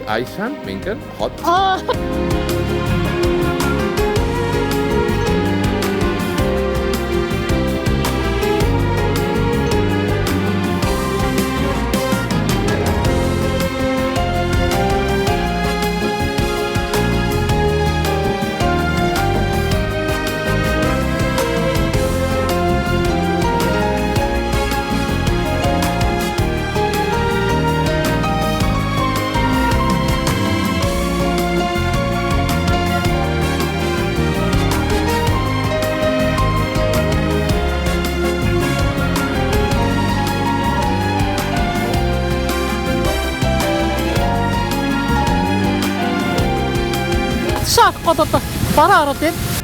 Aishan Menken hot. Шах бодоод бараа ороод байна.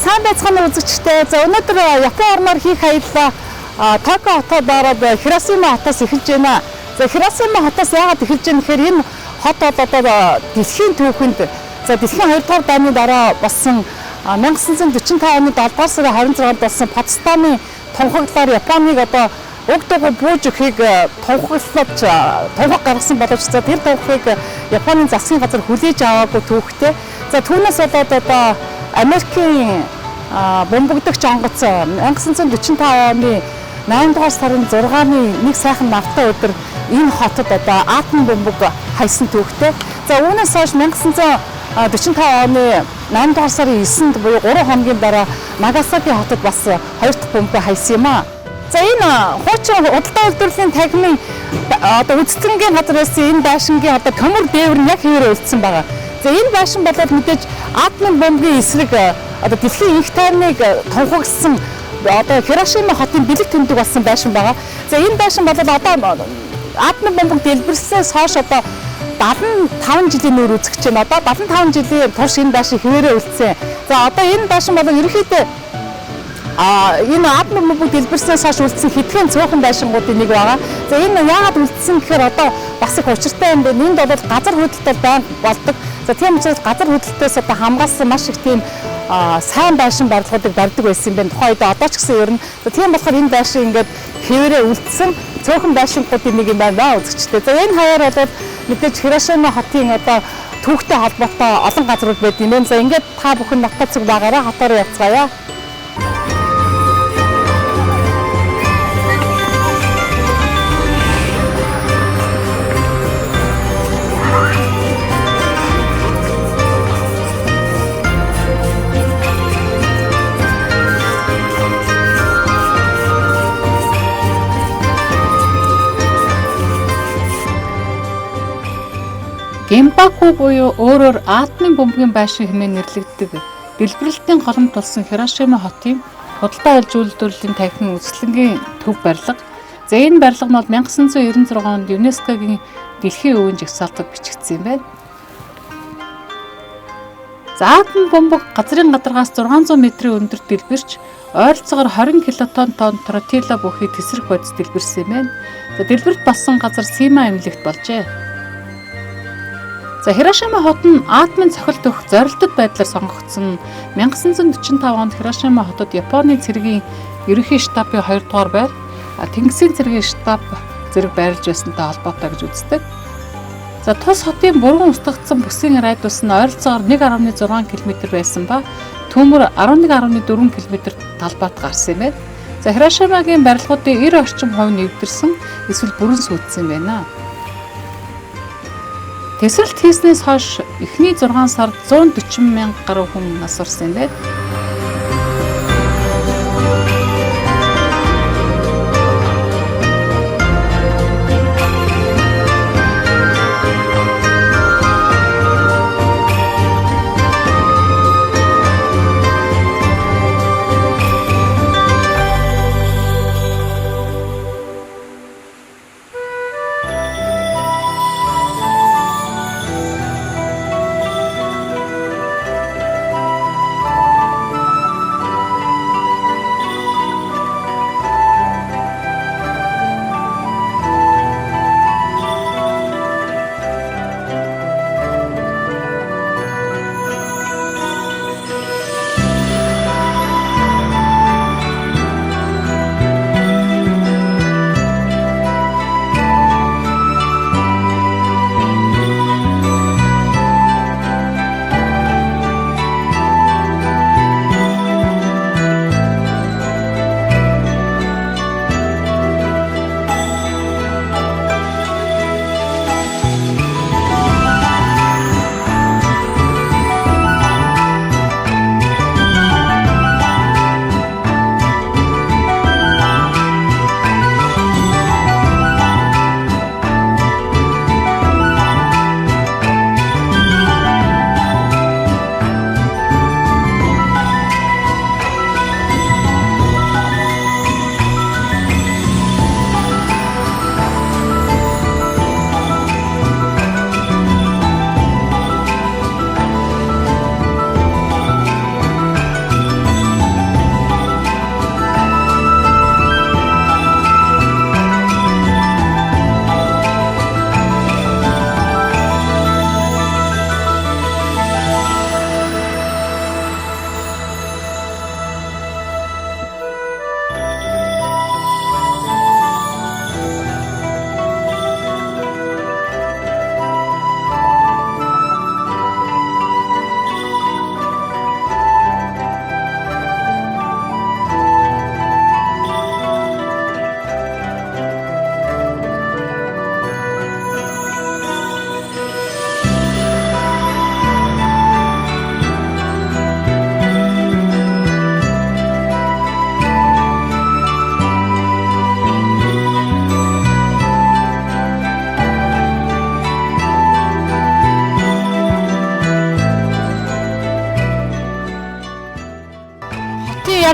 Сайн байцгаана үзэгчдээ. За өнөөдөр Япон орноор хийх аялал Токио хотод ороод Хиросима хотоос эхэлж байна. За Хиросима хотоос яагаад эхэлж байна гэхээр энэ хот бол одоо дэлхийн түүхэнд дэлхийн 2 дугаар дайны дараа болсон 1945 оны 7 дугаар сарын 26-нд болсон Потсдамын тунхаглалаар Японыг одоо уг дугуй бууж өгөхийг тунхаг гаргасан боловч тэр тунхагийг Японы засгийн газар хүлээж аваагүй түүхтэй. За түүнээс болоод одоо Америкийн бомбогдогч онгоц 1945 оны 8 дугаар сарын 6-ны нэг сайхан навтай өдөр энэ хотод одоо атом бомбог хайсан түүхтэй. За үүнээс хойш 1945 оны 8 дугаар сарын 9-нд буюу 3 хоногийн дараа Нагасаки хотод бас 2 дахь бомбыг хайсан юм а. За энэ хуучин худалдаа үйлдвэрлэлийн тахилын одоо үздэгтэнгийн газар байсан энэ байшингийн одоо көмөр дээвэр нь яг хэвээрээ үлдсэн байгаа. За энэ байшин болоод мэдээж атомын бомбын эсрэг одоо дэлхийн их тайрныг тунхагласан одоо Хирошима хотын бэлэг тэмдэг болсон байшин байгаа. За энэ байшин болоод одоо атомын бомбыг дэлбэрснээс хойш одоо 75 жилийн нүүр үзэж байна. Одоо 75 жилийн турш энэ байшин хэвээрээ үлдсэн. За одоо энэ байшин болоод ерөнхийдөө энэ атомын бомбыг дэлбэрснээс хойш үлдсэн хэдхэн цөөхөн байшингуудын нэг байгаа. За энэ яагаад үлдсэн гэхээр одоо бас их учиртай юм байна. Энд бол газар хөдлөлтөд байнга болдог. За тийм учраас газар хөдлөлтөөс одоо хамгаалсан маш их тийм сайн байшин барилгуудыг барьдаг байсан юм байна. Тухайн үед одоо ч гэсэн ер нь тийм болохоор энэ байшин ингээд хэвээрээ үлдсэн цөөхөн байшингуудын нэг юм байна үзэгчтэй. За энэ хаяар бол мэдээж Хирошима хотын одоо түүхтэй холбоотой олон газрууд байд юм байна. За ингээд та бүхэн Ноктод цэг байгаараа хотоор явцгаая. Гэмбаку буюу өөрөөр атомын бомбын байшин хэмээн нэрлэгддэг дэлбэрэлтийн голомт болсон Хирошима хотын худалдаа аж үйлдвэрлэлийн тахилын үзэсгэлэнгийн төв барилга. За энэ барилга нь бол 1996 онд ЮНЕСКОгийн дэлхийн өвийн жагсаалтад бичигдсэн юм байна. За За Атом бомбог газрын гадаргаас 600 м-ийн өндөрт дэлбэрч ойролцоогоор 20 килотонн тротила бүхий тесрэх бодис дэлбэрсэн юм байна. За дэлбэрт болсон газар Сима эмнэлэгт болжээ. За Хирошима хот нь атомын цохилт өгөх зорилттой байдлаар сонгогдсон 1945 онд Хирошима хотод Японы цэргийн ерөнхий штабын 2 дугаар байр, Тэнгисийн цэргийн штаб зэрэг байрлаж байсантай холбоотой гэж үздэг. За тус хотын бүрэн устгагдсан бүсгийн радиус нь ойролцоогоор 1.6 км байсан ба төмөр 11.4 км талбайд гарсан юм байна. За Хирошимагийн барилгуудын 90 орчим хувь нэвдэрсэн эсвэл бүрэн сүйдсэн байна. Тэсрэлт хийснээс хойш эхний 6 сард 140 мянга гаруй хүн нас барсан юм байна.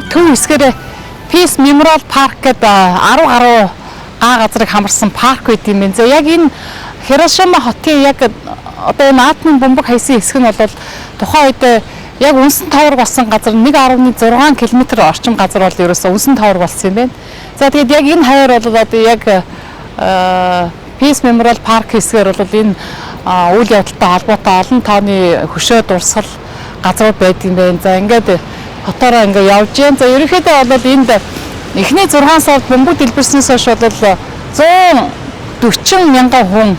Төв хэсгээр Peace Memorial Park гэдэг 10 гаруй газрыг хамарсан парк байт юм байна. За яг энэ Хирошима хотын яг одоо энэ атомын бомбог хайсан хэсэг нь бол тухайн үед яг үнсэн товор болсон газар 1.6 км орчим газар бол ерөөсөө үнсэн товор болсон юм байна. За тэгээд яг энэ хаяар бол одоо яг Peace Memorial Park хэсгээр бол энэ үйл явдалтай холбоотой олон тооны хөшөө дурсгал газрууд байдаг юм байна. За ингээд хотоороо ингээ явж जैन. За ерөнхийдөө бол энд эхний 6 сард бомбог дэлбэрснээс хойш бол 140 мянган хүн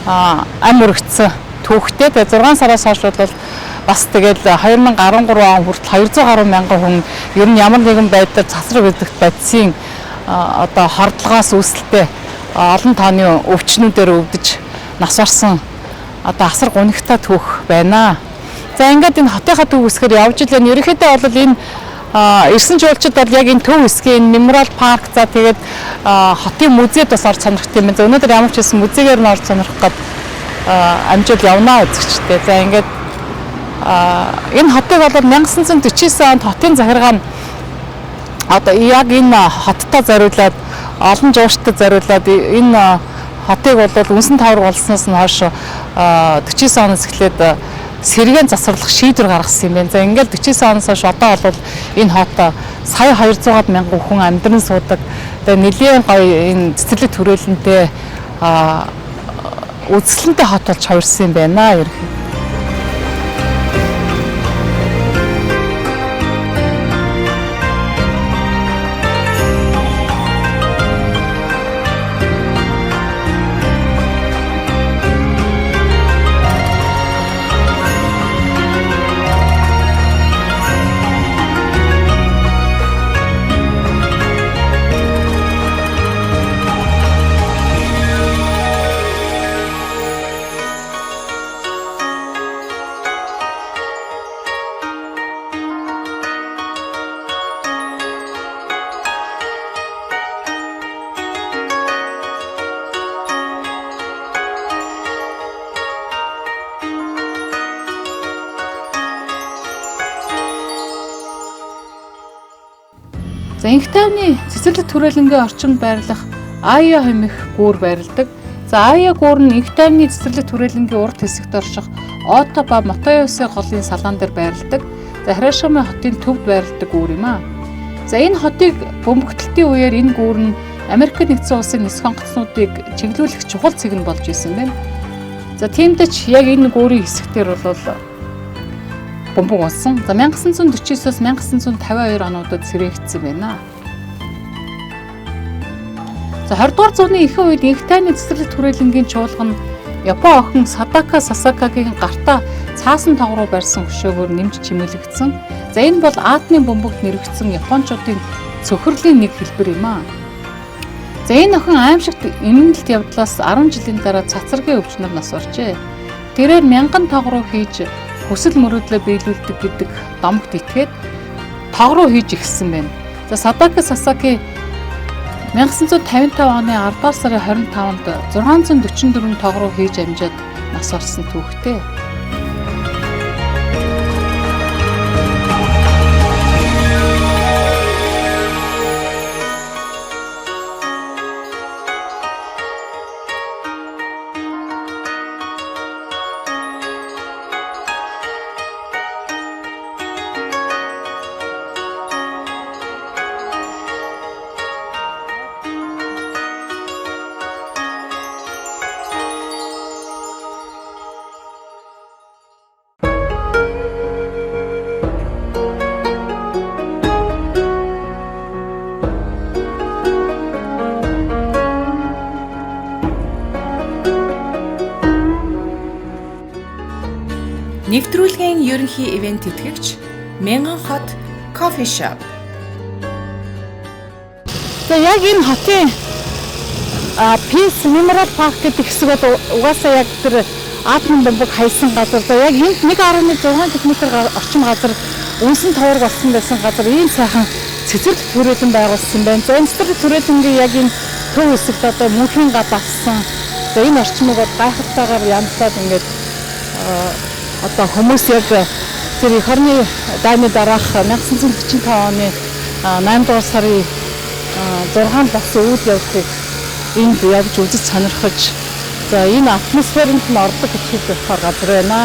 ам өргөцсөн түүхтэй. Тэгээ 6 сараас хойш бол бас тэгэл 2013 он хүртэл 200 гаруй мянган хүн ер нь ямар нэгэн байдлаар цасраг өдөгт бодисын одоо хордлогоос үүсэлтэй олон тооны өвчнүүдээр өвдөж нас барсан одоо асар гунигтай түүх байна. За ингээд энэ хотынхаа төв хэсгээр явж илэн ерөнхийдөө бол энэ ирсэн жуулчид бол яг энэ төв хэсгийн Memorial Park за тэгээд хотын музейд бас орж сонирхт юм байна. За өнөөдөр ямар ч хэсэн музейгээр нь орж сонирхох гээд амжилт явнаа үзэгчтэй. За ингээд энэ хотыг бол 1949 онд хотын захиргаа нь одоо яг энэ хоттой зориулаад олон жуулчдад зориулаад энэ хотыг бол үнсэн тавар болсноос нь хойш 49 оноос эхлээд сэргээн засварлах шийдвэр гаргасан юм байна. За ингээл 49 оноос хойш одоо бол энэ хот сая 200 мянган хүн амьдран суудаг. Тэгээ нэлийн гоё энэ цэцэрлэг түрээлэнтэй үзэсгэлэнтэй хот болж хувирсан юм байна ерөнхийдөө. За инх тайвны цэцэрлэг түрээлэнгийн орчинд байрлах Ая хэмэх гүүр байрладаг. За Ая гүүр нь инх тайвны цэцэрлэг түрээлэнгийн урд хэсэгт орших Ото ба Мотоёсын голын салаан дээр байрладаг. За Хирошима хотын төвд байрладаг гүүр юм аа. За энэ хотыг бөмбөгдөлтийн үеэр энэ гүүр нь Америк нэгдсэн улсын нисэх онгоцнуудыг чиглүүлэх чухал цэг нь болж исэн байна. За тиймдээ ч яг энэ гүүрийн хэсэгтэр бол бөмбөг унсан. За 1949-оос 1952 онуудад сэргээгдсэн байна. За 20 дугаар зууны ихэнх үед инх тайвны цэцэрлэг түрээлэнгийн чуулган Япон охин Садака Сасакагийн гартаа цаасан тоогруу барьсан хөшөөгөөр нэмж чимэглэгдсэн. За энэ бол атомын бөмбөгт нэрвэгдсэн Япончуудын цөхрөлийн нэг хэлбэр юм аа. За энэ охин аимшигт эмнэлт явдлаас 10 жилийн дараа цацрагийн өвчнөр нас оржээ. Тэрээр мянган тоогруу хийж хүсэл мөрөөдлөө биелүүлдэг гэдэг домогт итгээд тоогруу хийж эхэлсэн байна. За Садака Сасаки 1955 оны 10 дугаар сарын 25-нд 644 тоогруу хийж амжаад нас орсон түүхтэй. Нэвтрүүлгийн ерөнхий ивент тэтгэгч Мянган хот кофе шоп. За яг энэ хотын Peace Memorial Park гэдэг хэсэг бол угаасаа яг тэр атомын бомбог хайсан газар. За яг энд 1.6 км орчим газар үнсэн товор болсон байсан газар ийм сайхан цэцэрлэг түрээлэн байгуулсан байна. За энэ цэцэрлэг түрээлэнгийн яг энэ төв хэсэгт одоо мөнхийн гадаасан. За энэ орчмыг бол гайхалтайгаар янзлаад ингээд одоо хүмүүс яг тэр их орны дайны дараах 1945 оны 8 дугаар сарын 6-нд болсон үйл явдлыг энд явж үзэж сонирхож за энэ атмосферэнд нь ордог гэж болохоор газар байна.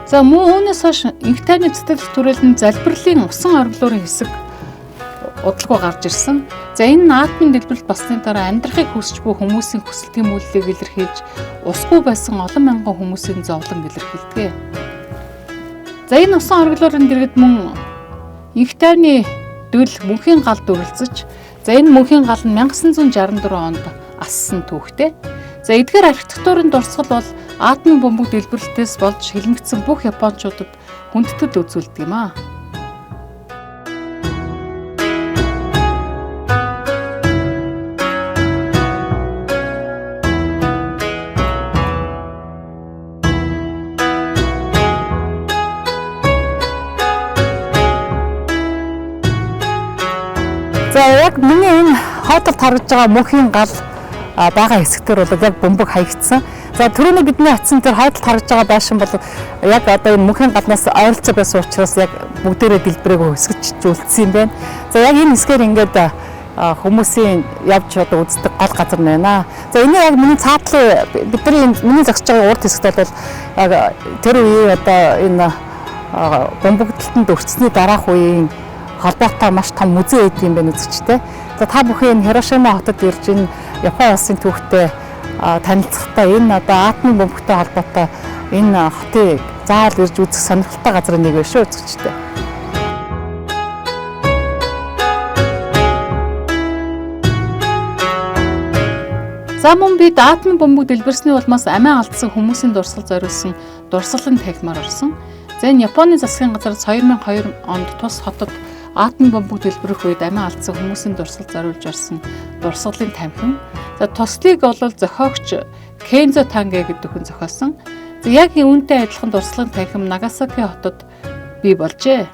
За мөн үүнээс хойш инх тайвны цэцэрлэг түрээлэн залбирлын усан оргилуурын хэсэг удалгүй гарч ирсэн. За энэ наадмын дэлбэрэлт болсны дараа амьдрахыг хүсч буй хүмүүсийн хүсэл тэмүүллийг илэрхийлж усгүй байсан олон мянган хүмүүсийн зовлон илэрхийлдэг. За энэ усан оргилуурын дэргэд мөн инх тайвны дөл мөнхийн гал дүрлцэж, за энэ мөнхийн гал нь 1964 онд ассан түүхтэй. За эдгээр архитектурын дурсгал бол атомын бомбог дэлбэрэлтээс болж хилмигдсэн бүх японочдод хүндэтгэл үзүүлдэг юм аа. За яг миний энэ хотод харагдж байгаа мөнхийн гал байгаа хэсгээр бол яг бөмбөг хаягдсан. За түрүүний бидний атсан тэр хойдолд харагдж байгаа байшин бол яг одоо энэ мөнхийн галнаас ойролцоо байсан учраас яг бүгдээрээ дэлбэрээг хөсгөж үлдсэн юм байна. За яг энэ хэсгээр ингээд хүмүүсийн явж одоо үздэг гол газар байна. За энэ яг миний цаатлын бидний миний зогсож байгаа урд хэсэгт бол яг тэр үеийн одоо энэ бөмбөгдөлтөнд өртсөний дараах үеийн холбоотой маш том музей байд юм байна үзэгчтэй. За та бүхэн Хирошима хотод ирж энэ Япон улсын түүхтэй танилцахдаа энэ одоо атомын бомбогтой холбоотой энэ хотыг заавал ирж үзэх сонирхолтой газрын нэг байна шүү үзэгчтэй. За мөн бид атомын бомбог дэлбэрсний улмаас амиа алдсан хүмүүсийн дурсгал зориулсан дурсгалын танхимаар орсон. За энэ Японы засгийн газраас 2002 онд тус хотод атомын бомбог дэлбэрэх үед амиа алдсан хүмүүсийн дурсгал зориулж орсон дурсгалын танхим. За туслыг бол зохиогч Кензо Танге гэдэг хүн зохиосон. За яг үүнтэй адилхан дурсгалын танхим Нагасаки хотод бий болжээ.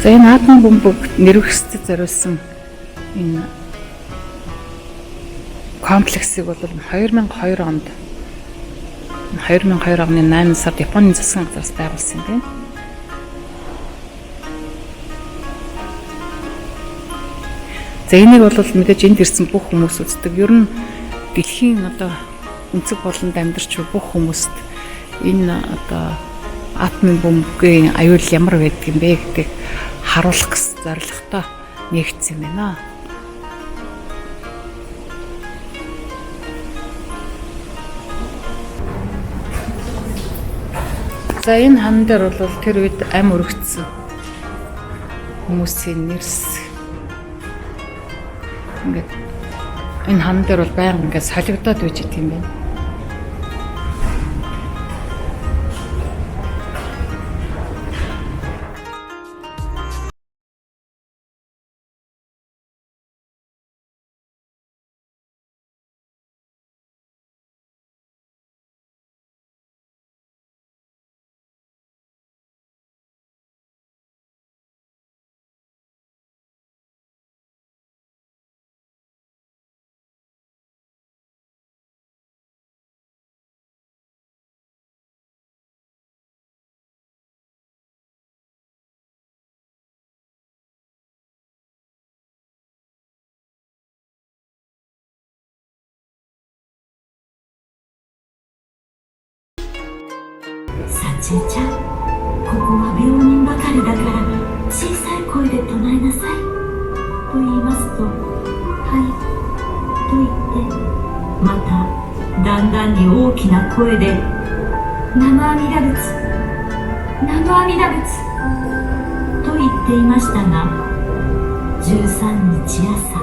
За энэ атомын бомбог нэрвэгсдэд зориулсан энэ комплексыг бол 2002 онд 2002 оны 8 сард Японы засгийн газраас байгуулсан юм байна. За энийг бол мэдээж энд ирсэн бүх хүмүүс үздэг. Ер нь дэлхийн одоо өнцөг болонд амьдарч буй бүх хүмүүст энэ одоо атомын бөмбөгийн аюул ямар байдаг юм бэ гэдгийг харуулах гэсэн зорилготой нэгдсэн юм байна. За энэ хан дээр бол тэр үед ам өргөцсөн хүмүүсийн нэрс ингээд энэ хан дээр бол байнга ингээд солигдоод байж идэв юм байна.ちえちゃん、ここは病人ばかりだから小さい声で唱えなさいと言いますと、はいと言ってまただんだんに大きな声で南無阿弥陀仏南無阿弥陀仏と言っていましたが、13日朝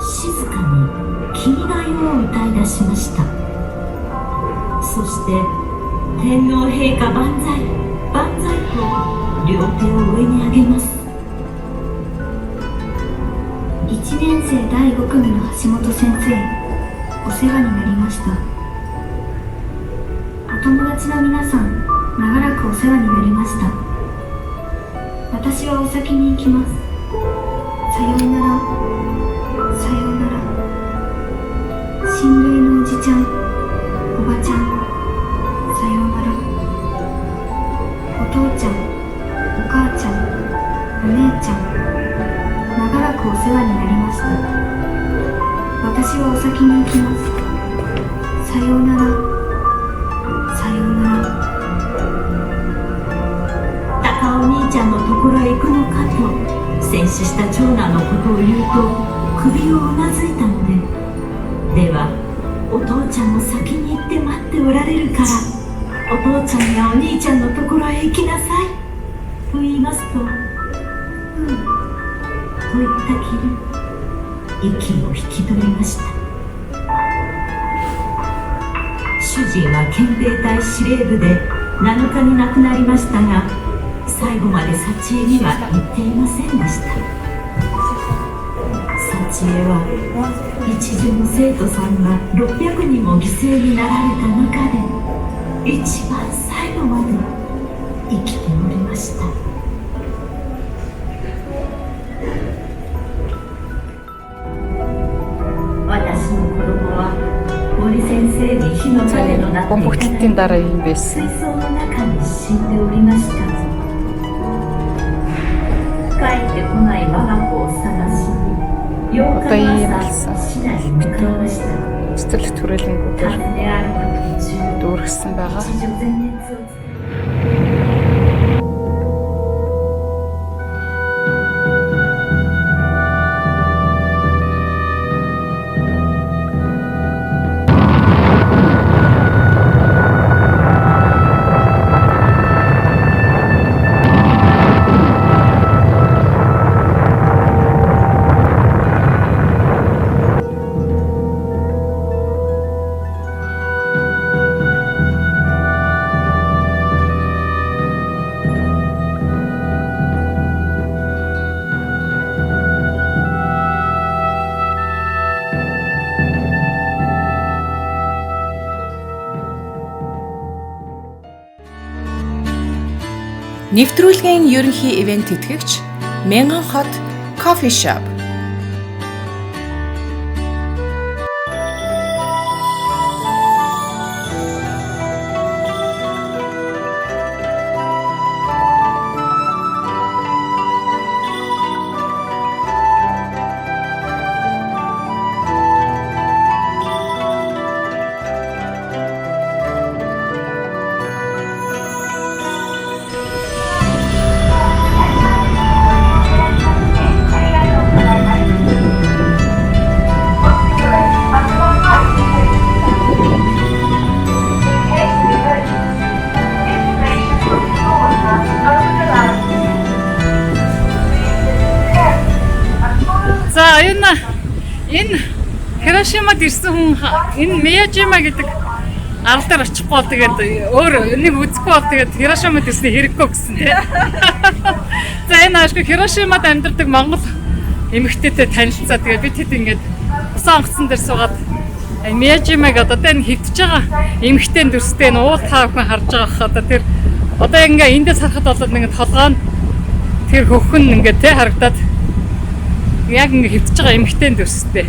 静かに君が代を歌い出しました。そして天皇陛下万歳万歳と両手を上に上げます。1年生第5組の橋本先生、お世話になりました。お友達の皆さん、長らくお世話になりました。私はお先に行きます。さようならさようなら。親類のおじちゃん、おばちゃん、さようなら。お父ちゃん、お母ちゃん、お姉ちゃん、長らくお世話になりました。私はお先に行きます。さようなら、さようなら。高お兄ちゃんのところへ行くのかと戦死した長男のことを言うと首をうなずいたので、ではお父ちゃんも先に行って待っておられるからお父ちゃんやお兄ちゃんのところへ行きなさいと言いますと、と言ったきり息を引き取りました。主人は憲兵隊司令部で7日に亡くなりましたが、最後まで幸恵には行っていませんでした。幸恵は一時の生徒さんが600人も犠牲になられた中で一番最後まで生きておりました。私の子供は森先生に火の種の中に水槽の中に死んでおりました。帰ってこない我が子を探しに8日の朝市内に向かいました。訪ね歩く途中、一女前熱をつけНэвтрүүлгийн ерөнхий ивент тэтгэгч Мянган хот кофе шоп. За энэ Хирошимад ирсэн хүн энэ Мияжима гэдэг арал дээр очихгүй бол тэгээд өөр энийг үзэхгүй бол тэгээд Хирошимад ирсний хэрэггүй гэсэн тийм. За энэ ашгүй Хирошимад амьдардаг Монгол эмэгтэйтэй танилцаа тэгээд бид хэд ингээд усан онгоцон дээр суугаад Мияжимаг одоо энэ хөвтөж байгаа эмэгтэй дүрстэй энэ уул таа хүн харж байгаа хаа одоо тэр одоо ингээ эндээс харахад болоод ингээд толгойн тэр хөхөн ингээ тэ харагдаад яг ингээ хөвтөж байгаа эмэгтэй дүрстэй.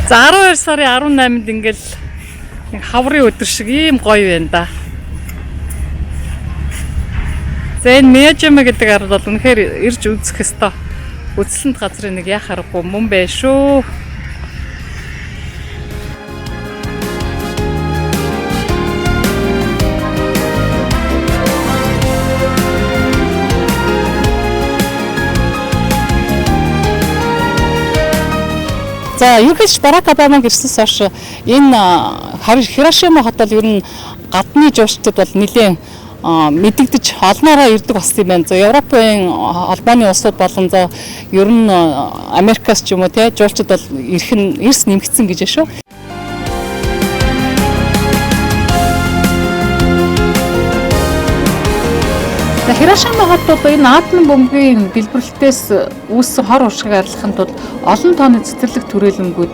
За 12 сарын 18-нд ингээл нэг хаврын өдөр шиг ийм гоё байна да. За энэ Мияжима гэдэг арал бол үнэхээр ирж үзэх ёстой. Үзлэнт газрын нэг яах аргагүй мөн байх шүү. За ерөнхийдөө Барак Обамаг ирснээс хойш энэ Хирошима хотод ер нь гадны жуулчдад бол нэлээд мэдэгдэж олноороо ирдэг болсон юм байна. За Европын Албаны улсууд болон за ер нь Америкаас ч юм уу тий жуулчдад бол эрс нэмэгдсэн гэж шүү. Хирошима хот бол энэ атом бомбын дэлбэрэлтээс үүссэн хор уршиг арилгахын тулд олон тооны цэцэрлэг түрээлэнгүүд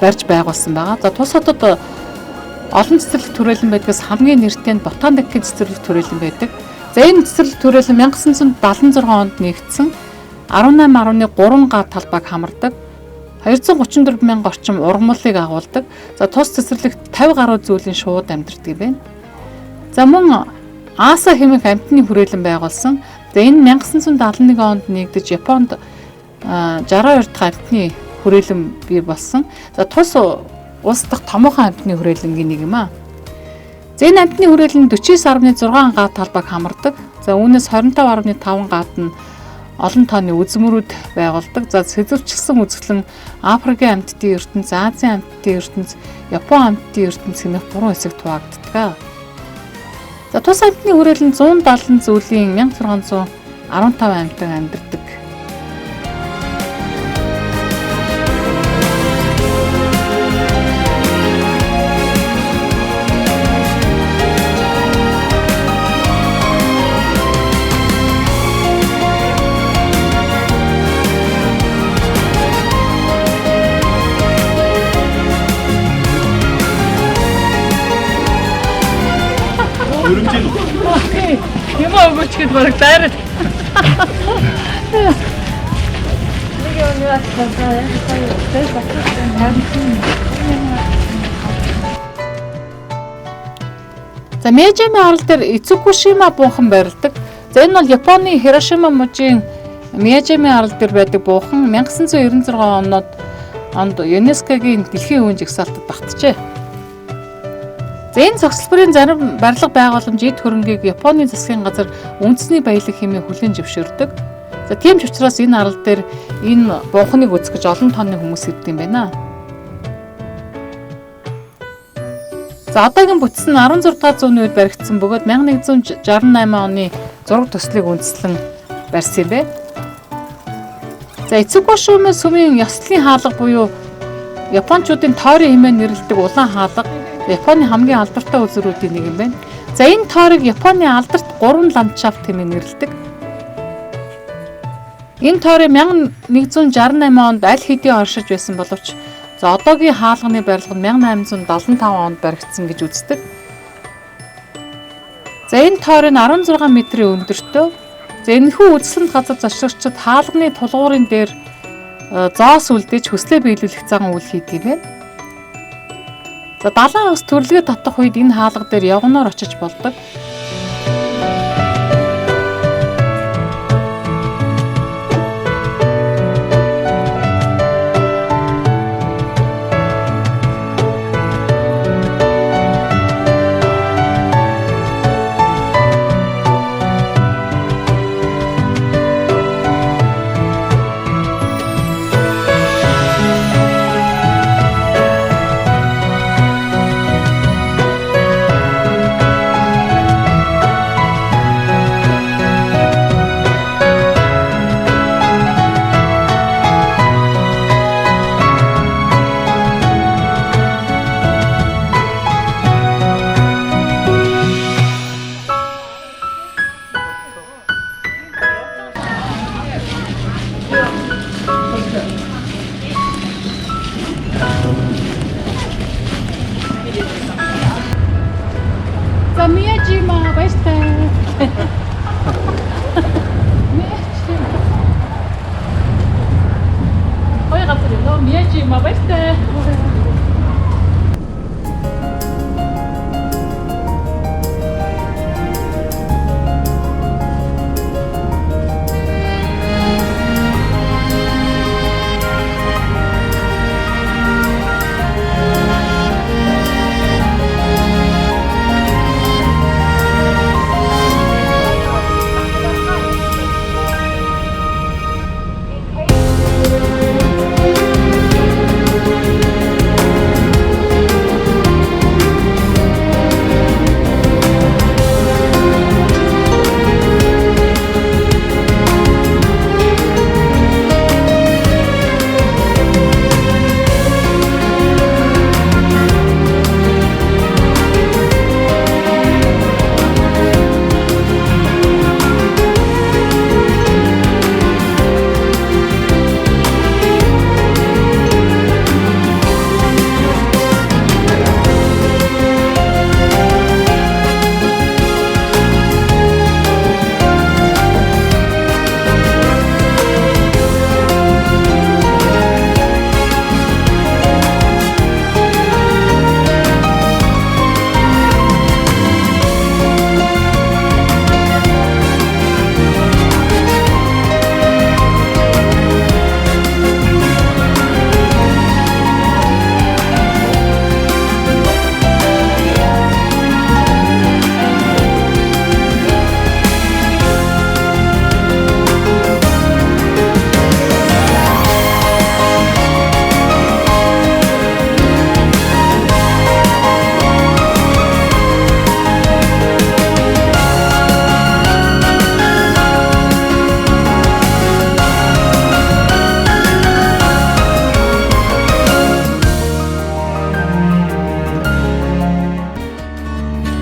барьж байгуулсан байгаа. За тус хотод олон цэцэрлэг түрээлэн байдгаас хамгийн нэртэй нь Ботаникийн цэцэрлэг түрээлэн байдаг. За энэ цэцэрлэг түрээлэн 1976 онд нэгдсэн 18.3 га талбайг хамардаг. 234 мянга орчим ургамлыг агуулдаг. За тус цэцэрлэгт 50 гаруй зүйлийн шууд амьдардаг юм байна. За мөн Аса хэмээх амьтны хүрээлэн байгуулсан. За энэ 1971 онд нэгдэж Японд 62 дахь амьтны хүрээлэн бий болсон. За тус улс дахь томоохон амьтны хүрээлэнгийн нэг юм аа. За энэ амьтны хүрээлэн 49.6 га талбайг хамардаг. За үүнээс 25.5 гаад нь олон тооны үзмөрүүд байгуулдаг. За сэдвчилсэн үзэсгэлэн Африкийн амьтдын ертөнц, Азийн амьтдын ертөнц, Япон амьтдын ертөнц хэмээх 3 хэсэгт хуваагддаг. За тус амьтны хүрээлэн 170 зүйлийн 1615 амьтан амьдардаг. Юм өгөөч гэд бараг дайраад. За Мэйжими арал дээр Ицукушима буухан байрладаг. За энэ бол Японы Хирошима мужийн Мэйжими арал дээр байдаг буухан 1996 онд ЮНЕСКОгийн дэлхийн өвийн жагсаалтад багтжээ. За энэ цогцлборын зарим барилга байгууламж эд хөрөнгийг Японы засгийн газар үндэсний баялаг хэмээн хүлээн зөвшөөрдөг. За тийм ч учраас энэ арал дээр энэ буухныг үзэх гэж олон тооны хүмүүс ирдэг юм байна. За одоогийн бүтц нь 16 дугаар зууны үед баригдсан бөгөөд 1168 оны зураг төслийг үндэслэн барьсан юм байна. За Ицукушима сүмийн ёслолын хаалга буюу Япончуудын тойрон хэмээн нэрлэдэг улаан хаалга Японы хамгийн алдартай үзүүрүүдийн нэг юм байна. За энэ тойрог Японы алдарт 3 ландшафт хэмээн нэрлэдэг. Энэ тойрог 1168 онд аль хэдийн оршиж байсан боловч за одоогийн хаалганы барилга нь 1875 онд баригдсан гэж үздэг. За энэ тойрог нь 16 метрийн өндөртөө. За энэхүү үзэсгэлэнт газар зочдчид хаалганы тулгуурын дээр зоос үлдээж хүслээ биелүүлэх зан үйл хийдэг юм байна. За далайн ус төрлөгээ татах үед энэ хаалга дээр явгноор очиж болдог. За Мэйжима баяртай. Ой гапрэ но Мэйжима баяртай.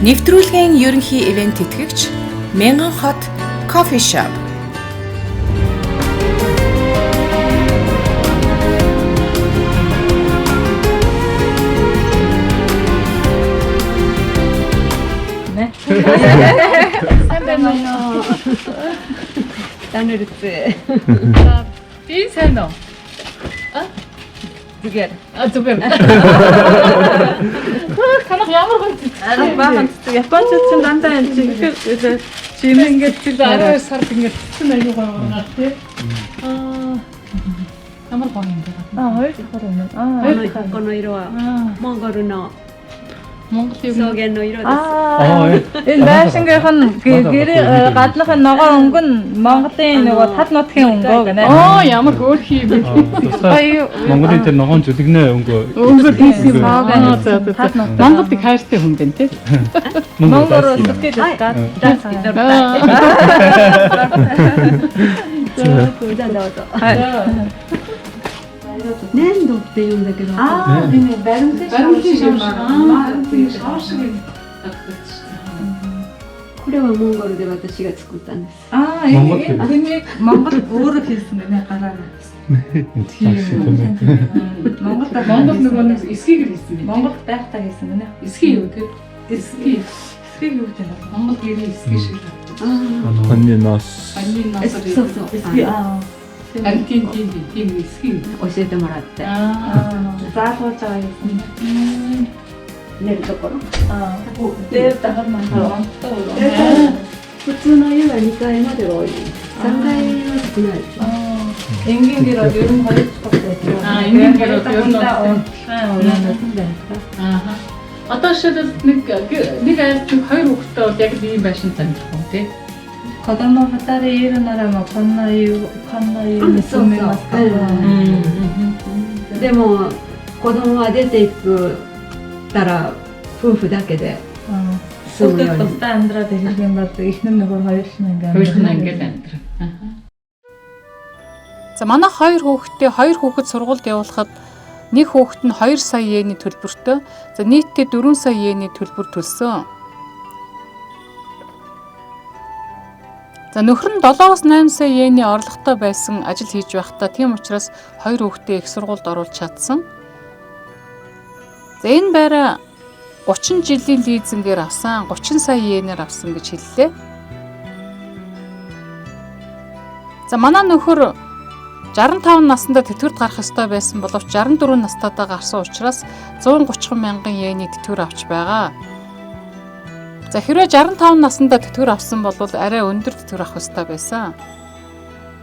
Нэвтрүүлгийн ерөнхий ивент тэтгэгч Мянган хот кофе шоп. Сайн байна уу? Танарт Би сайн уу? Зүгээр. Зүгээр. Танах ямар гоо Арай баахан Японууд ч дандаа энэ чим ингээд 12 сард ингээд цэцэн аюу гоо тий. Ямар гоо юм бэ? 2 дахь юм. この色はモンゴルの Монголын草原の色です。 Энэ байшингийнх нь гэрээ гадлах ногоо өнгө нь Монголын нөгөө тал нутгийн өнгөө гэнэ. ямар хөөрхий юм бэ? Монголын тэр ногоон зүлгнээ Өнгөөр хийсэн юм. Монголыг хайртай хүн байна тий. Монгол улсыг дагаад. 粘土って言うんだけど。 энэ баримтын шавшиг これはモンゴルで私が作ったんです。 энэ тэмийг Монгол өөрөө хийсэн гэнэ гараараа. Монгол нөгөө нэг эсхийг хийсэн юм. Монгол байхдаа хийсэн гэнэ. Эсхий юу тий? Эсхийг юу гэдэг вэ? Монгол гэрээ эсхий шиг. Хоньны нос. Анийн насаар そうそう。 Эсхий антин тийм эсхий. 教えてもらって。 заалгуулж байгаа юм. 寝るところ。 дээр дахад маань普通の家は2階までが多い。3階は少ない。 энгийн гэр бол ер нь 2 дахь байдаг. Энгийн гэр бол ер нь Аа. Одоо шилэл нэг айл чи 2 хүүхэдтэй бол яг ийм байшин таних уу тий? 子供2人いるならもうこんな家に住めますから。でも子供が出ていくたら夫婦だけで住むように。 Тусдаа амьдраад ирэх юм бол эхнэр нөхөр хоёр шин ингээд. Хоёр нь ингээд амьдрах. За манай 2 хүүхэдтэй 2 хүүхэд сургуульд явуулахад нэг хүүхэд нь 2 сая йений төлбөртэй. За нийтдээ 4 сая йений төлбөр төлсөн. За нөхөр нь 7-8 сая йений орлоготой байсан ажил хийж байхдаа тийм учраас 2 хүүхдээ их сургуульд оруулж чадсан. За энэ байраа 30 жилийн лизингээр авсан, 30 сая йенээр авсан гэж хэллээ. За манай нөхөр 65 наснда тэтгэврт гарах ёстой байсан боловч 64 настайдаа гарсан учраас 130 мянган йений тэтгэвэр авч байгаа. За хэрвээ 65 наснда тэтгэвэр авсан бол арай өндөр тэтгэвэр авах ёстой байсан.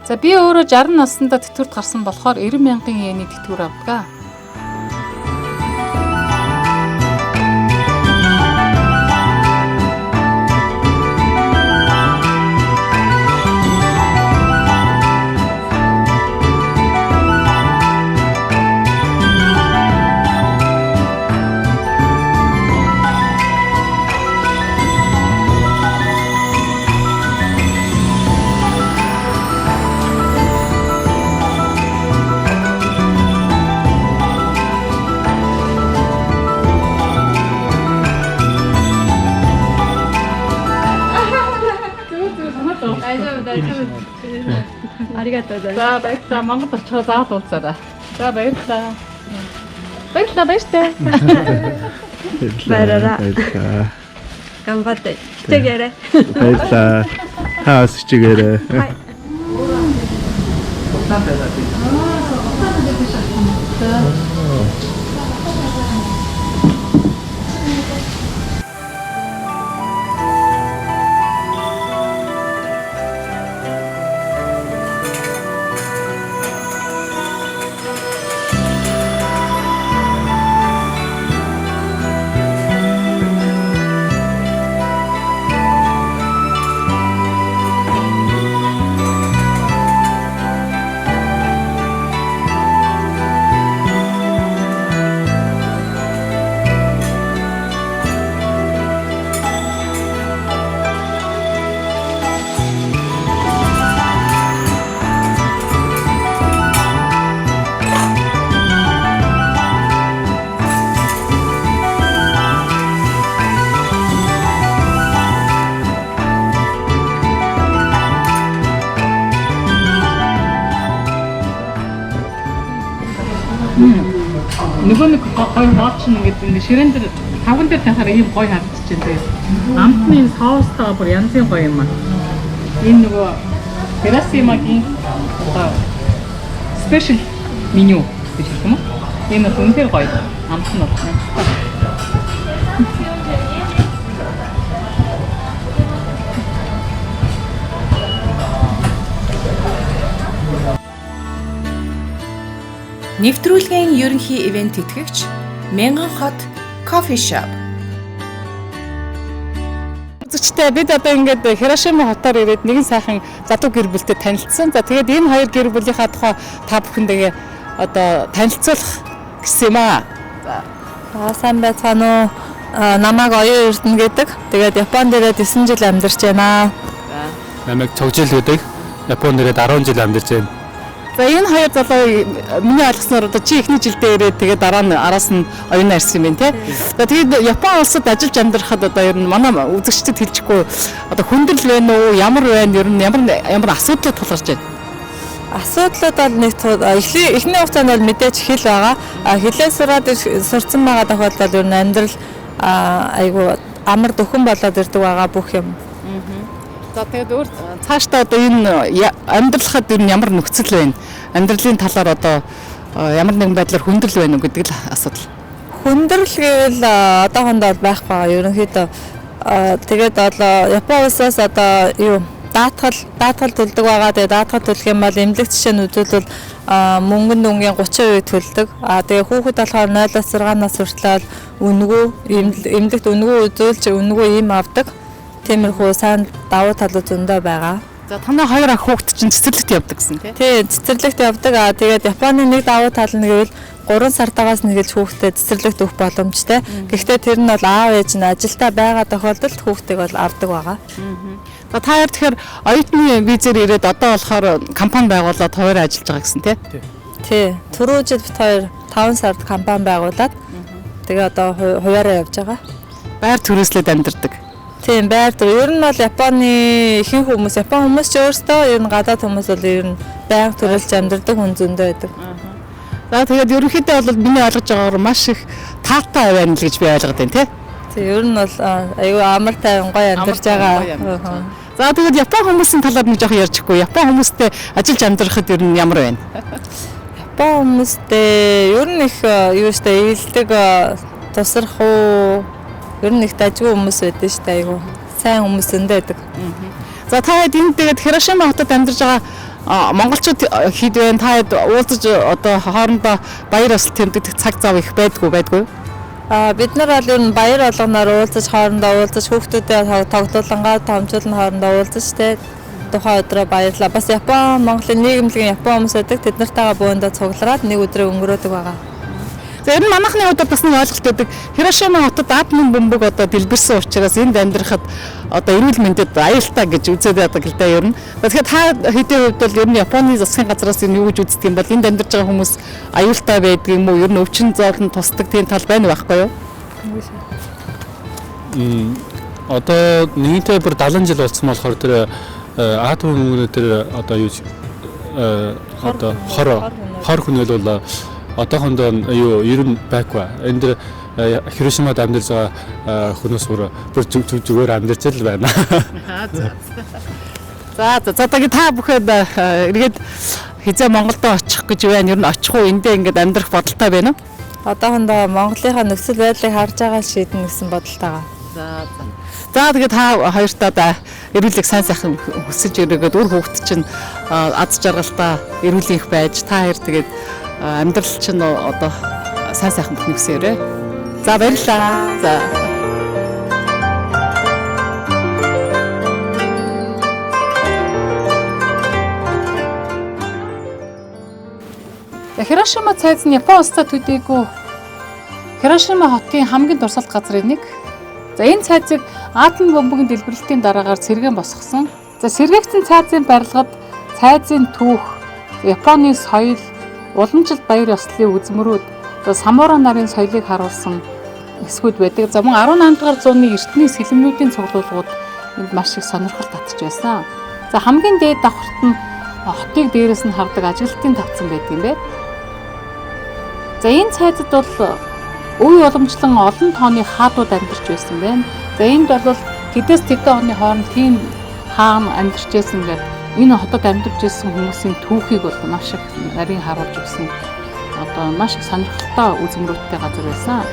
За би өөрөө 60 наснда тэтгэврт гарсан болохоор 90 мянган йений тэтгэвэр авдаг. За баярлалаа. Монгол очоод заавал уулзаарай. За баярлалаа. Баярлалаа. Баярлалаа.頑張って来てくれ。 Баярлалаа. Хаас чигээрээ. Нөгөө нэг гоё бооч ингээд ингэ ширээн дээр тавган дээр тахаар ийм гоё харагдчихжээ. Амтны соустойгоо бүр янзын гоё юм аа. Энэ нөгөө Хиросимагийн спешиал меню гэж хэлэх юм уу? Энэ бол үнэхээр гоё. Амт нь бол. Нэвтрүүлгийн ерөнхий ивент тэтгэгч Мянган хот кофе шоп. Үзэгчтэй бид одоо ингээд Хирошима хотоор ирээд нэгэн сайхан залуу гэр бүлтэй танилцсан. За тэгээд энэ хоёр гэр бүлийнхаа тухай та бүхэндээ одоо танилцуулах гэсэн юм аа. Сайн байцгаана уу? Намайг Оюун Эрдэнэ гэдэг. Тэгээд Японд ирээд 9 жил амьдарч байна. Намайг Цогжил гэдэг. Японд ирээд 10 жил амьдарч байна. За энэ хоёр залуу миний ойлгосноор одоо чи эхний жилдээ ирээд тэгээд араас нь оюунаа ирсэн юм байна тий. За тэгээд Япон улсад ажиллаж амьдрахад одоо ер нь манай үзэгчдэд хэлчихгүй одоо хүндрэл байна уу, ямар байна, ер нь ямар асуудлууд тулгарч байна. Асуудлууд бол нэг эхний хугацаанд бол мэдээж хэл байгаа. Хэлээ сурцсан байгаа тохиолдолд ер нь амьдрал айгу амар дөхөн болоод ирдэг байгаа бүх юм. За тэгээд цаашдаа одоо энэ амьдралахад ер нь ямар нөхцөл байна? Амьдралын талаар одоо ямар нэгэн байдлаар хүндрэл байна уу гэдэг л асуудал. Хүндрэл гэвэл одоохондоо байхгүй байгаа. Ерөнхийдөө тэгээд одоо Япон улсаас одоо юу даатгал төлдөг байгаа. Тэгээд даатгал төлөх юм бол эмнэлэг жишээ нь үзүүлбэл мөнгөнд үнгийн 30% төлдөг. Тэгээд хүүхэд болохоор 0-6 нас хүртэл үнэгүй эмнэлэгт үнэгүй үзүүлж үнэгүй им авдаг. Тиймэрхүү сайн давуу талууд зөндөө байгаа. За танай хоёр ах хүүхэд чинь цэцэрлэгт явдаг гэсэн тий? Тий, цэцэрлэгт явдаг. Тэгээд Японы нэг давуу тал нь гэвэл 3 сартаагаас нэгэлж хүүхдэд цэцэрлэгт өгөх боломжтой. Гэхдээ тэр нь бол аав ээж нь ажилдаа байгаа тохиолдолд хүүхдийг бол авдаг байгаа. За та хоёр тэгэхээр оюутны визээр ирээд одоо болохоор компани байгуулад хоёр ажиллаж байгаа гэсэн тий? Тий. Түрүү жил бит хоёр 5 сард компани байгуулад тэгээ одоо хуваараа явж байгаа. Байр төрөөслөд амьдардаг. Тийм байр төр. Ер нь бол Японы ихэнх хүмүүс, Япон хүмүүс ч өөрсдөө ер нь гадаад хүмүүс бол ер нь байнга төрөлж амьдардаг хүн зөндөө байдаг. За тэгээд ерөнхийдөө бол миний ойлгож байгаагаар маш их таатай байна л гэж би ойлгоод байна тий. Тийм ер нь бол аюу амар тайван гоё амьдарч байгаа. За тэгээд Япон хүмүүсийн талаар нэг жоох ярьчихгүй. Япон хүмүүстэй ажиллаж амьдрахад ер нь ямар байна? Япон хүмүүстэй ер нь их юу штэ эвэлдэг тусрах уу ер нь их дажгүй хүмүүс байдаг шүү дээ. Айгу сайн хүмүүс зөндөө байдаг. За та хэд энд тэгээд Хирошима хотод амьдарч байгаа монголчууд хэд байна? Та хэд уулзаж одоо хоорондоо баяр ёслол тэмдэгдэх цаг зав их байдгүй? Бид нар бол ер нь баяр болгоноор уулзаж хоорондоо уулзаж хүүхдүүдэд тоглоулангаа томжуулан хоорондоо уулзаж тэ тухайн өдрөө баярлаа. Бас Япон, Монголын нийгэмлэгийн Япон хүмүүс байдаг. Тэд нартайгаа бөөндөө цуглараад нэг өдрөө өнгөрөөдөг байгаа. За ер нь манайхны хувьд бас нэг ойлголт өгдөг. Хирошима хотод атомын бөмбөг одоо дэлбэрсэн учраас энд амьдрахад одоо эрүүл мэндэд аюултай гэж үзээд байдаг л да ер нь. Тэгэхээр та хэдийн хувьд бол ер нь Японы засгийн газраас юу гэж үздэг юм бол энд амьдарч байгаа хүмүүс аюултай байдаг юм уу? Ер нь өвчин зоолн тусдаг тийм тал байна байхгүй юу? Одоо нийтээ бүр 70 жил болсон болохоор тэр атомын бөмбөг тэр одоо юу одоо хор хүн бол одоохондоо юу ер нь байхгүй. Энд Хирошимад амьдарч байгаа хүмүүс бүр зүгээр амьдарч л байна. За тэгээд та бүхэд эргээд хизээ Монголдо очих гэж байна. Ер нь очих уу эндээ ингээд амьдрах бодолтой байна уу? Одоохондоо Монголынхаа нөхцөл байдлыг харж байгаа шийднэ гэсэн бодолтой байгаа. За тэгээд та хоёртаа эрүүлэг сайн сайхан хүсэж өрөөгөөд үр хүүхэд чинь аз жаргалтай эрүүлэх байж та хоёр тэгээд амьдрал чинь одоо сайн сайхан бүхний хүсээрээ. За баярлалаа. За. Хирошима цайз нь Япон улсад төдийгүй Хирошима хотын хамгийн дурсгалт газрын нэг. За энэ цайзыг атомын бомбын дэлбэрэлтийн дараагаар сэргээн босгосон. За сэргээгдсэн цайзын барилгад цайзын түүх, Японы соёл, уламжлалт баяр ёслолын үзмөрүүд, самурай нарын соёлыг харуулсан эсгүүд байдаг. За мөн 18 дугаар зууны эртний сэлэмнүүдийн цуглуулгууд энд маш их сонирхол татж байсан. За хамгийн дээд давхарт нь хотыг дээрээс нь хардаг ажиглалтын тавцан байдаг юм байна. За энэ цайзад бол үе уламжлан олон тооны хаадууд амьдарч байсан байна. За энд бол тэдээс тэдэн оны хооронд тийм хаан амьдарч байсан гэдэг энэ хотод амьдарч байсан хүмүүсийн түүхийг бол маш их нарийн харуулж өгсөн одоо маш их сонирхолтой үзмөрүүдтэй газар байсан.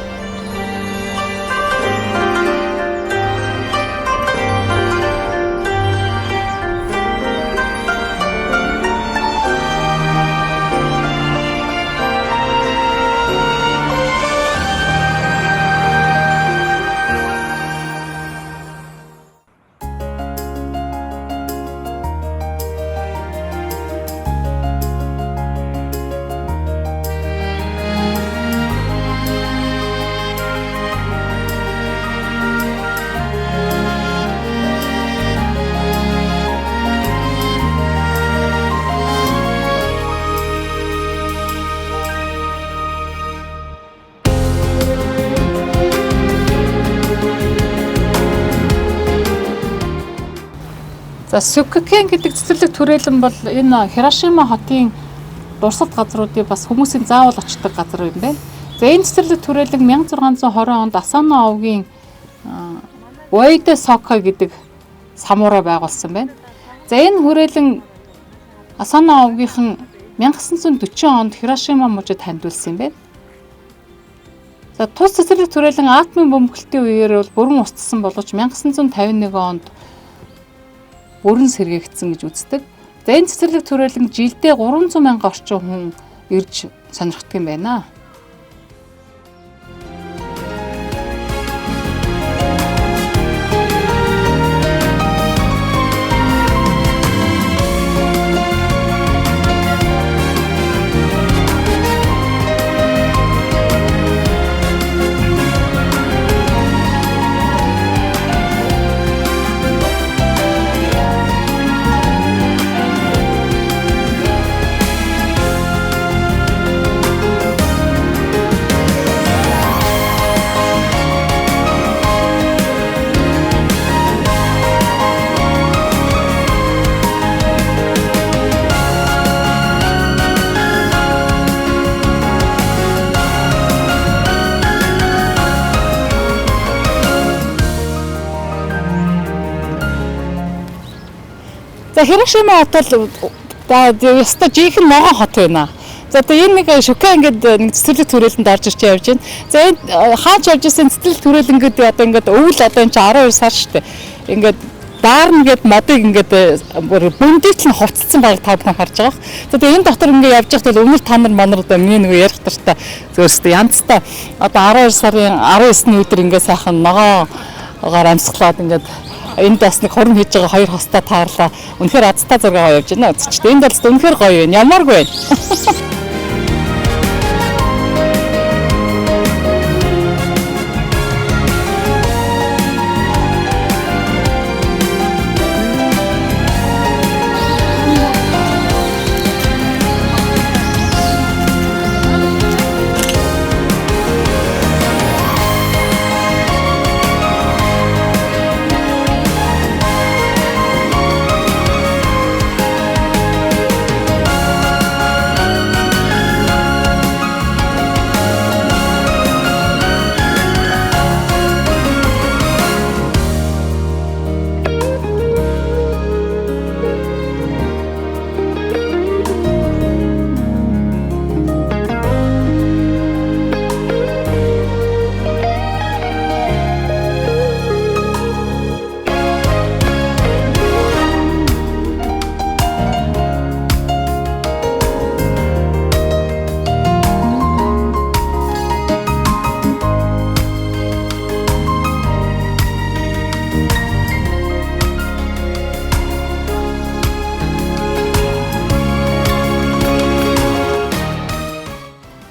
За Сюккен гэдэг цэцэрлэг түрээлэн бол энэ Хирошима хотын дурсгалт газруудыг бас хүмүүсийн заавал очдог газар юм байна. За энэ цэцэрлэг түрээлэг 1620 онд Асано овгийн Уэйдэ Соко гэдэг самурай байгуулсан байна. За энэ хүрээлэн Асано овгийнхан 1940 онд Хирошима мужид хандуулсан юм байна. За тус цэцэрлэг түрээлэн атомын бөмбөлтийн үеэр бол бүрэн устсан боловч 1951 онд бүрэн сэргээгдсэн гэж үздэг. За энэ цэцэрлэг түрээлэн жилдээ 300 мянган орчим хүн ирж сонирхдаг юм байна. За Хирошима хот бол яста жинхэнэ ногоон хот байна. За тэгээ энэ нэг Шүкэн ингээд нэг цэцэрлэг түрээлэнд орж ирж явж байна. За энэ хаач явж исэн цэцэрлэг түрээлэнгүүд одоо ингээд өвөл одоо энэ 12 сар шүү дээ. Ингээд даарна гэд модыг ингээд бөндийтэл нь хувцалсан байгааг та бүхэн харж байгаа. За тэгээ энэ дотор ингээд явж байхдаа өмнө та нар манар одоо миний нэг ярих тартай зөөстэй янзтай одоо 12 сарын 19-ний өдөр ингээд сайхан ногоогоор амьсгалаад ингээд энд бас нэг хорон хийж байгаа хоёр хостой таарлаа. Үнэхээр азтай зураг аваа явж байна. Үзчихтэй. Энд бол үнэхээр гоё байна. Ямааргүй байна.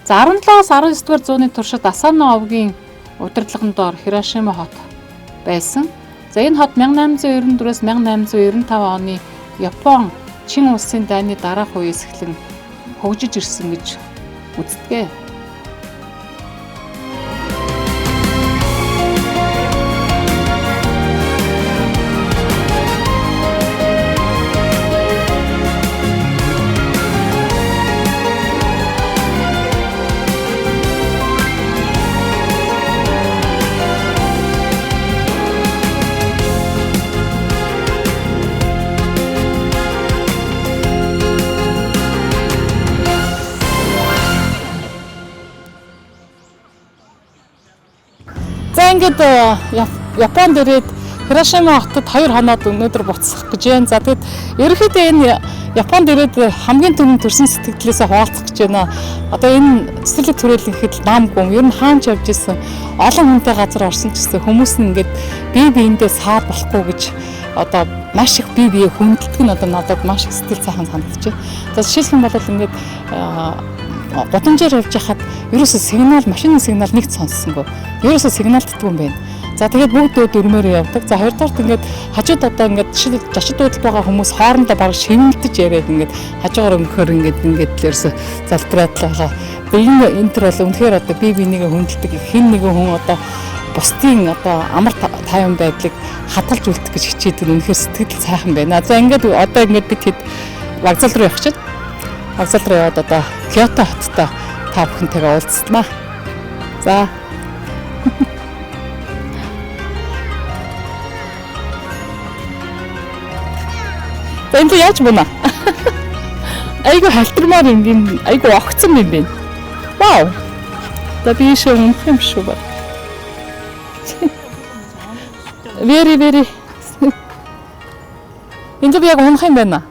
За 17-аас 19-р зууны туршид Асано овгийн удирдлагын доор Хирошима хот байсан. За энэ хот 1894-өөс 1895 оны Япон Чин улсын дайны дараах үеэс эхлэн хөгжиж ирсэн гэж үздэг. ингээд Японд ирээд Хирошима хотод 2 хоноод өнөөдөр буцах гэж байна. За тэгэд ерөнхийдөө энэ Японд ирээд хамгийн түрүүнд төрсэн сэтгэлээсээ хуваалцах гэж байна. Одоо энэ цэцэрлэг төрөл ихэд наамгүй ер нь хаанч явж исэн олон хүнтэй газар орсон ч гэсэн хүмүүс нь ингээд бие биендээ саад болохгүй гэж одоо маш их бие бие хүндэлдэг нь одоо надад маш их сэтгэл сайхан санагдаж байна. За жишээлх юм бол ингээд гудамжаар явж хахад ерөөсөө сигнал, машины сигнал нэгт сонссонгүй. Ерөөсөө сигналддаггүй юм байна. За тэгээд бүгд өрмөөрөө явдаг. За хоёрдугаарт ингээд хажууд одоо ингээд жишээ зочид байдалд байгаа хүмүүс хоорондоо бараг шивнэлдэж яриад ингээд хажуугаар өмхөр ингээд ерөөсөө залбираадлаа. Энэ төр бол үнэхээр одоо бие бинийгээ хүндэлдэг хэн нэгэн хүн одоо бусдын одоо амар тайван байдлыг хадгалж үлдэх гэж хичээдэг үнэхээр сэтгэл сайхан байна. За ингээд одоо ингээд бид хэд вокзал руу явах чинь. Вокзал руу яваад одоо Киото хоттой та бүхэнтэйгээ уулзлаа. За. За энэ яаж бунаа? Айгу халтармаар юм. Айгу огцсон юм байна. Вау. Да би шүүн юм шүү ба. Very. Энд би яг унах юм байна.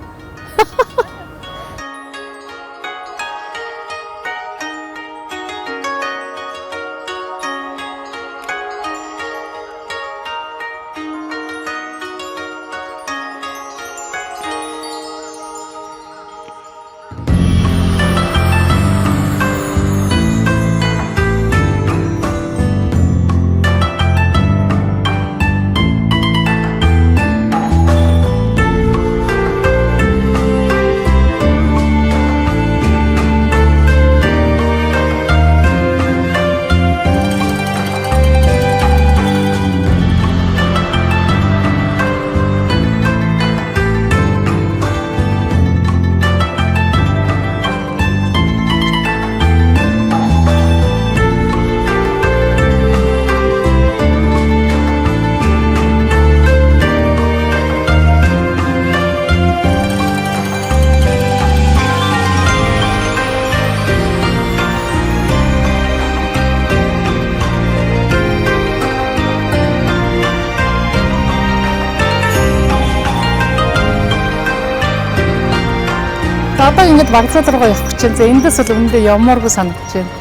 Одоо ингэж вокзал руу явах гэж байна. За эндээс бол өмнөдөө явмааргүй санагдаж байна.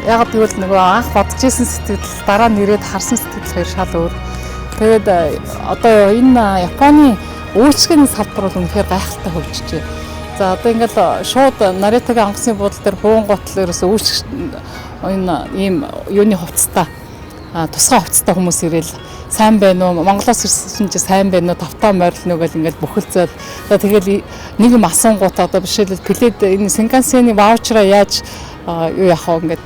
Яг гэвэл нөгөө анх бодож исэн сэтгэл дараа нь ирээд харсан сэтгэл хоёр шал өөр. Тэгээд одоо энэ Японы үйлчлэгийн салбар бол үнэхээр гайхалтай хөгжижээ. За одоо ингээл шууд Наритагийн онгоцны буудлын дээр буунгуутл ерөөсөө үйлчлэг энэ ийм юуны хувцастай тусгай хувцастай хүмүүс ирээл сайн байна уу? Монголоос ирсэн чинь сайн байна уу? Тавтаа морилно гэл ингээл бүхэлзэл. Тэгэл нэг юм асуунгууд одоо бишээлэл плед энэ Синкансены ваучераа яаж юу яах вэ ингээд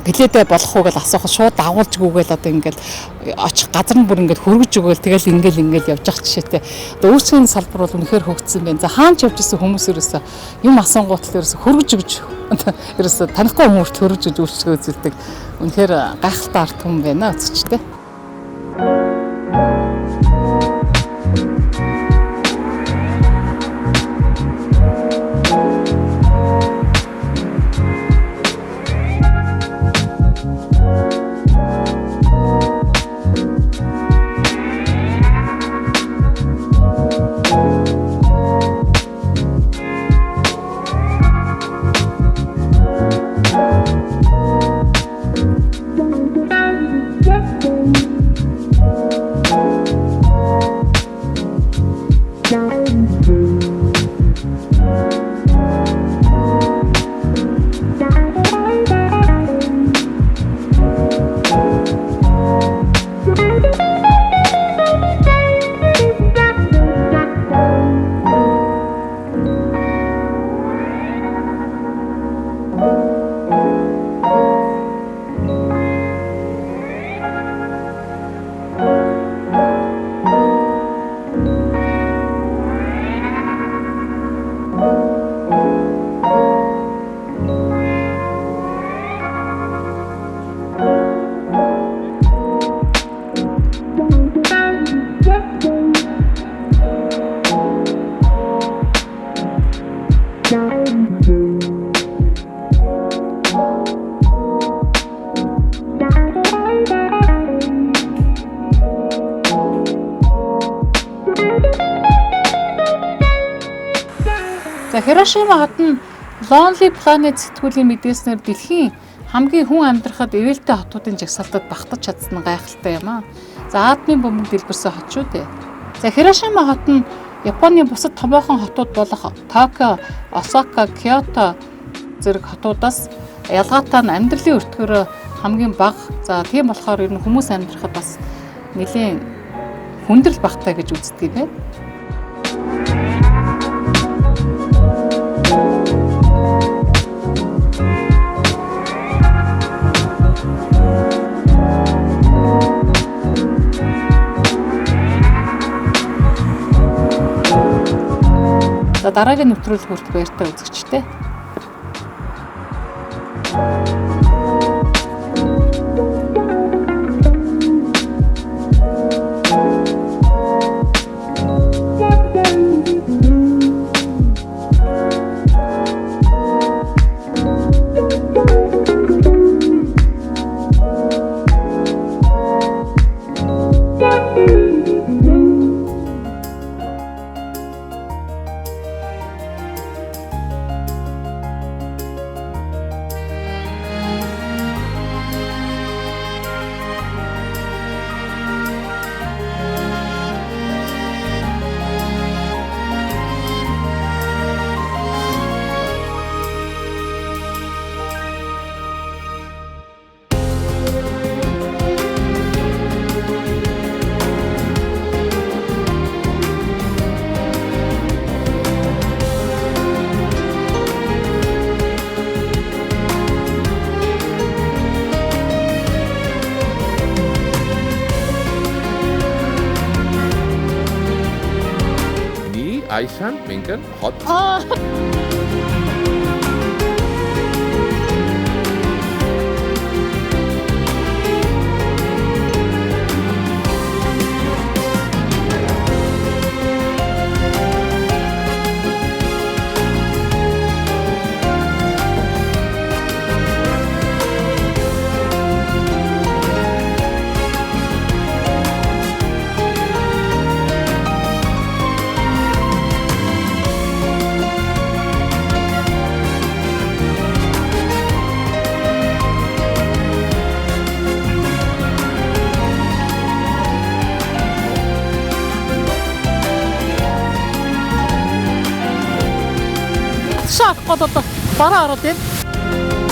пледэ болох уу гэж асуухад шууд дагуулж гүгээл одоо ингээл очих газар нь бүр ингээд хөргөж өгөөл тэгэл ингээл явж ах жишээтэй. Одоо үйлчлэгийн салбар бол үнэхээр хөгжсөн байна. За хаанч явж исэн хүмүүс ерөөсөө юм асуунгууд л ерөөсөө хөргөж өгч ерөөсөө танихгүй хүмүүст хөргөж өгч үйлчлэгээ үзүүлдэг. Үнэхээр гайхалтай арт хүн байна үзэгчтэй. Хирошима хот нь Lonely Planet сэтгүүлийн мэдээснээр дэлхийн хамгийн хүн амьдрахад ивэлтэй хотуудын жагсаалтад багтаж чадсан нь гайхалтай юм аа. За атомын бомбыг дэлбэрсэн хот шүү дээ. За Хирошима хот нь Японы бусад томоохон хотууд болох Токио, Осака, Киото зэрэг хотуудаас ялгаатай нь амьдралын өртгөөрөө хамгийн бага. За тийм болохоор ер нь хүмүүс амьдрахад бас нэлээд хүндрэл багтай гэж үздэг юм байна. За дараагийн нэвтрүүлэг хүртэл баяртай үзэгчтэй. Aishan Menken Hot. Шат одоо бараа ороод байна.